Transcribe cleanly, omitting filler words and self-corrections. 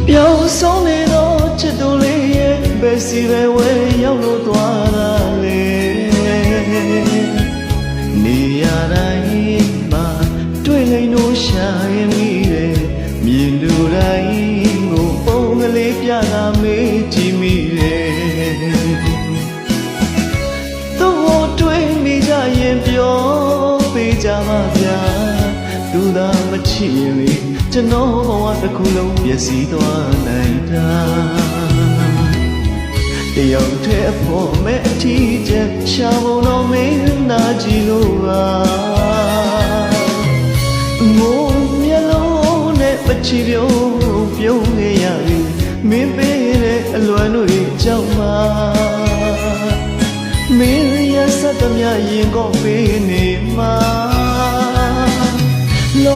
ပြောင်းဆုံးနေတော့ချစ်သူလေးရဲ့ဘယ်စီပဲဝဲရောက်လို့သွားတာလေနေရတိုင်းမှာတွေ့နေလို့ရှာရင်မိတယ်မြင်လူတိုင်းကိုပုံကလေးပြတာမေးကြည့်မိတယ်သူ့ကိုတွေ့မိကြရင်ပြောပေးကြပါဗျာသူသာမချစ်ရင်လေကျွန်တော်ဘဝတစ်ခုလုံးပျက်စီးသွားနိုင်တာတယောက်တည်းအဖို့မဲ့အထီးချက်ရှာဖို့တော့မင်းနာကြည့်လို့ပါငိုမျက်လုံးနဲ့မချီပြုံးပြုံးနေရပြီမင်းပေးတဲ့အလွမ်းတို့ကြောင့်ပါမင်းရဆက်သမျှရင်ကောပေးနေ